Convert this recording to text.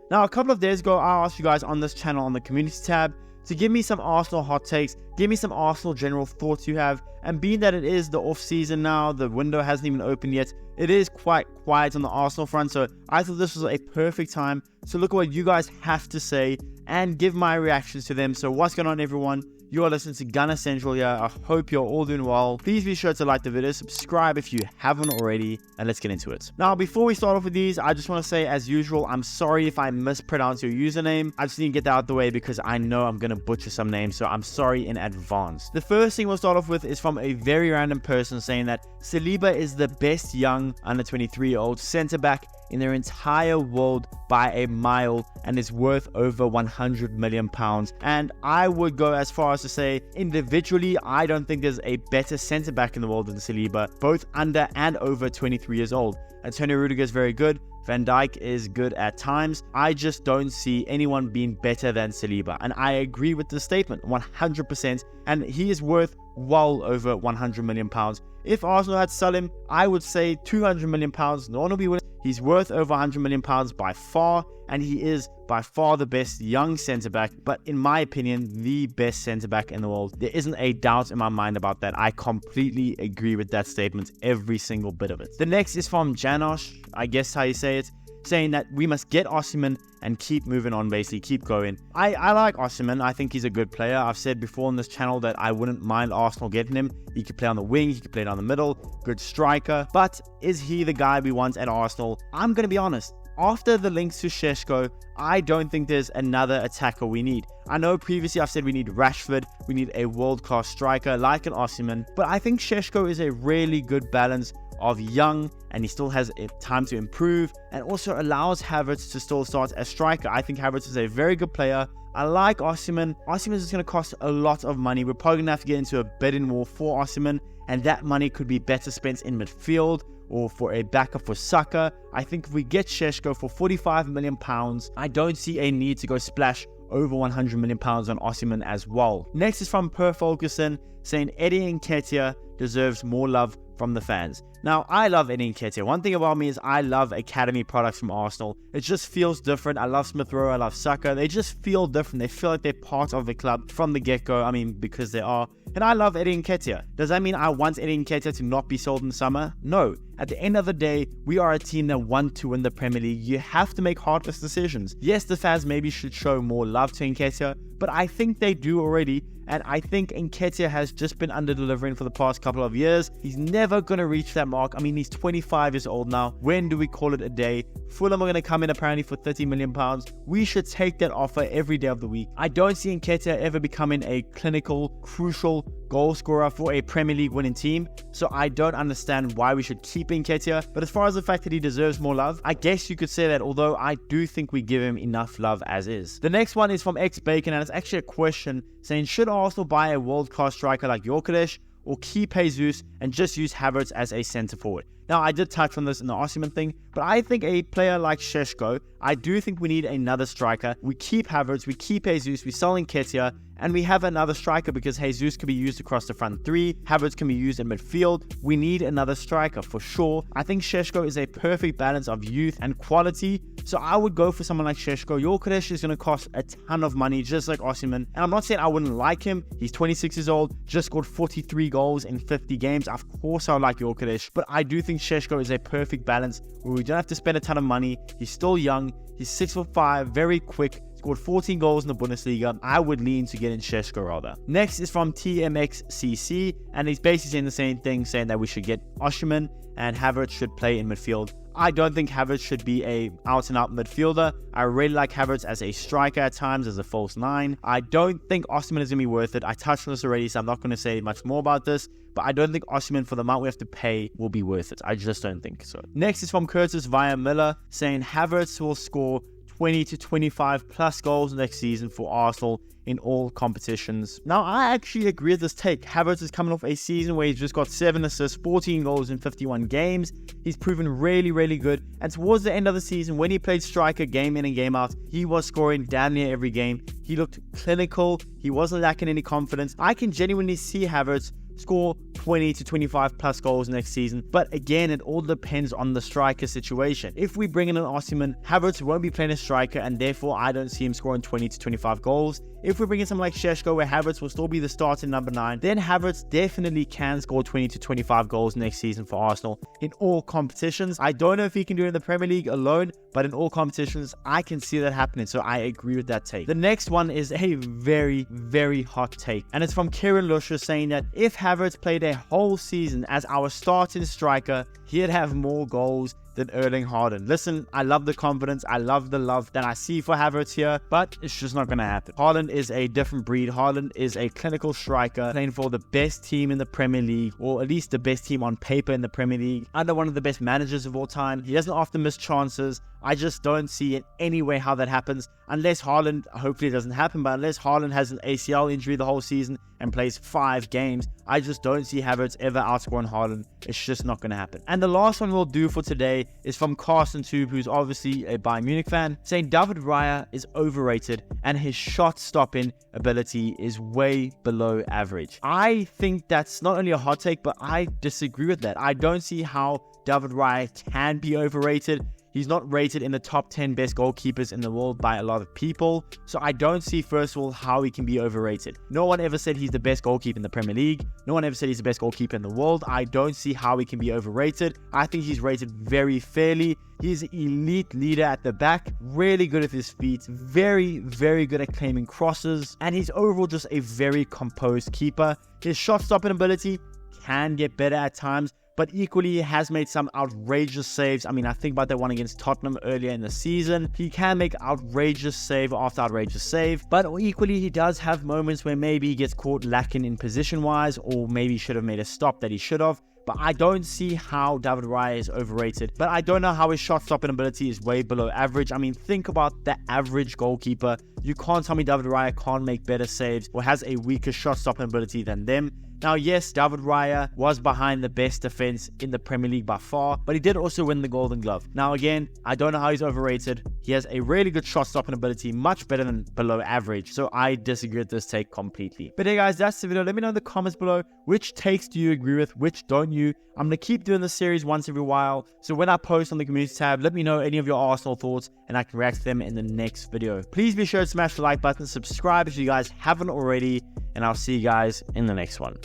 Now, a couple of days ago, I asked you guys on this channel on the community tab to give me some Arsenal hot takes, give me some Arsenal general thoughts you have, and being that it is the off season now, the window hasn't even opened yet, it is quite quiet on the Arsenal front, so I thought this was a perfect time to look at what you guys have to say and give my reactions to them. So what's going on, everyone? You are listening to Gunner Central here. I hope you're all doing well. Please be sure to like the video, subscribe if you haven't already, and let's get into it. Now, before we start off with these, I just want to say, as usual, I'm sorry if I mispronounce your username. I just need to get that out of the way because I know I'm going to butcher some names, so I'm sorry in advance. The first thing we'll start off with is from a very random person saying that Saliba is the best young under 23-year-old centre-back in their entire world by a mile and is worth over 100 million pounds. And I would go as far as to say, individually, I don't think there's a better centre back in the world than Saliba, both under and over 23 years old. Antonio Rudiger is very good. Van Dijk is good at times. I just don't see anyone being better than Saliba. And I agree with the statement 100%. And he is worth well over 100 million pounds. If Arsenal had to sell him, I would say 200 million pounds. No one will be willing. He's worth over 100 million pounds by far, and he is by far the best young centre-back, but in my opinion, the best centre-back in the world. There isn't a doubt in my mind about that. I completely agree with that statement, every single bit of it. The next is from Janosch, I guess how you say it, saying that we must get Osimhen and keep moving on, basically, keep going. I like Osimhen. I think he's a good player. I've said before on this channel that I wouldn't mind Arsenal getting him. He could play on the wing, he could play down the middle, good striker. But is he the guy we want at Arsenal? I'm going to be honest. After the links to Sesko, I don't think there's another attacker we need. I know previously I've said we need Rashford, we need a world-class striker like an Osimhen, but I think Sesko is a really good balance of young, and he still has time to improve, and also allows Havertz to still start as striker. I think Havertz is a very good player. I like Osimhen. Osimhen is going to cost a lot of money. We're probably going to have to get into a bidding war for Osimhen, and that money could be better spent in midfield or for a backup for Saka. I think if we get Sesko for 45 million pounds, I don't see a need to go splash over 100 million pounds on Osimhen as well. Next is from Per Fulkerson saying Eddie Nketiah deserves more love from the fans. Now, I love Eddie Nketiah. One thing about me is I love academy products from Arsenal. It just feels different. I love Smith Rowe, I love Saka. They just feel different. They feel like they're part of the club from the get-go. I mean, because they are. And I love Eddie Nketiah. Does that mean I want Eddie Nketiah to not be sold in the summer? No. At the end of the day, we are a team that want to win the Premier League. You have to make heartless decisions. Yes, the fans maybe should show more love to Nketiah, but I think they do already. And I think Nketiah has just been under-delivering for the past couple of years. He's never going to reach that mark. I mean, he's 25 years old now. When do we call it a day? Fulham are going to come in apparently for 30 million pounds. We should take that offer every day of the week. I don't see Nketiah ever becoming a clinical, crucial goal scorer for a Premier League winning team. So I don't understand why we should keep Nketiah. But as far as the fact that he deserves more love, I guess you could say that, although I do think we give him enough love as is. The next one is from X Bacon, and it's actually a question saying, should Arsenal buy a world-class striker like Gyokeres or keep Jesus and just use Havertz as a centre forward? Now, I did touch on this in the Osimhen thing, but I think a player like Sesko, I do think we need another striker. We keep Havertz, we keep Jesus, we sell Nketiah, and we have another striker because Jesus can be used across the front three. Havertz can be used in midfield. We need another striker for sure. I think Sesko is a perfect balance of youth and quality. So I would go for someone like Sesko. Gyokeres is going to cost a ton of money, just like Osimhen. And I'm not saying I wouldn't like him. He's 26 years old, just scored 43 goals in 50 games. Of course I would like Gyokeres, but I do think Sesko is a perfect balance where we don't have to spend a ton of money. He's still young. He's 6'5", very quick. Scored 14 goals in the Bundesliga. I would lean to get in Sesko rather. Next is from TMXCC, and he's basically saying the same thing, saying that we should get Osimhen and Havertz should play in midfield. I don't think Havertz should be a out-and-out midfielder. I really like Havertz as a striker at times, as a false nine. I don't think Osimhen is going to be worth it. I touched on this already, so I'm not going to say much more about this. But I don't think Osimhen, for the amount we have to pay, will be worth it. I just don't think so. Next is from Curtis via Miller, saying Havertz will score 20 to 25 plus goals next season for Arsenal in all competitions. Now, I actually agree with this take. Havertz is coming off a season where he's just got 7 assists, 14 goals in 51 games. He's proven really, really good. And towards the end of the season, when he played striker game in and game out, he was scoring damn near every game. He looked clinical. He wasn't lacking any confidence. I can genuinely see Havertz score 20 to 25 plus goals next season. But again, it all depends on the striker situation. If we bring in an Osimhen, Havertz won't be playing a striker, and therefore I don't see him scoring 20 to 25 goals. If we bring in someone like Sesko, where Havertz will still be the starting number 9, then Havertz definitely can score 20 to 25 goals next season for Arsenal in all competitions. I don't know if he can do it in the Premier League alone, but in all competitions, I can see that happening. So I agree with that take. The next one is a very, very hot take, and it's from Kieran Lusher, saying that if Havertz played a whole season as our starting striker, he'd have more goals than Erling Haaland. Listen, I love the confidence, I love the love that I see for Havertz here, but it's just not going to happen. Haaland is a different breed. Haaland is a clinical striker playing for the best team in the Premier League, or at least the best team on paper in the Premier League, under one of the best managers of all time. He doesn't often miss chances. I just don't see in any way how that happens, unless Haaland, hopefully it doesn't happen, but unless Haaland has an ACL injury the whole season and plays 5 games, I just don't see Havertz ever outscoring Haaland. It's just not going to happen. And the last one we'll do for today is from Carsten Tube, who's obviously a Bayern Munich fan, saying David Raya is overrated and his shot stopping ability is way below average. I think that's not only a hot take, but I disagree with that. I don't see how David Raya can be overrated. He's not rated in the top 10 best goalkeepers in the world by a lot of people. So I don't see, first of all, how he can be overrated. No one ever said he's the best goalkeeper in the Premier League. No one ever said he's the best goalkeeper in the world. I don't see how he can be overrated. I think he's rated very fairly. He's an elite leader at the back, really good with his feet, very, very good at claiming crosses, and he's overall just a very composed keeper. His shot stopping ability can get better at times, but equally he has made some outrageous saves. I mean, I think about that one against Tottenham earlier in the season. He can make outrageous save after outrageous save, but equally he does have moments where maybe he gets caught lacking in position-wise, or maybe he should have made a stop that he should have. But I don't see how David Raya is overrated. But I don't know how his shot stopping ability is way below average. I mean, think about the average goalkeeper. You can't tell me David Raya can't make better saves or has a weaker shot stopping ability than them. Now, yes, David Raya was behind the best defense in the Premier League by far, but he did also win the Golden Glove. Now, again, I don't know how he's overrated. He has a really good shot stopping ability, much better than below average. So I disagree with this take completely. But hey guys, that's the video. Let me know in the comments below, which takes do you agree with, which don't you? I'm going to keep doing this series once every while. So when I post on the community tab, let me know any of your Arsenal thoughts and I can react to them in the next video. Please be sure to smash the like button, subscribe if you guys haven't already, and I'll see you guys in the next one.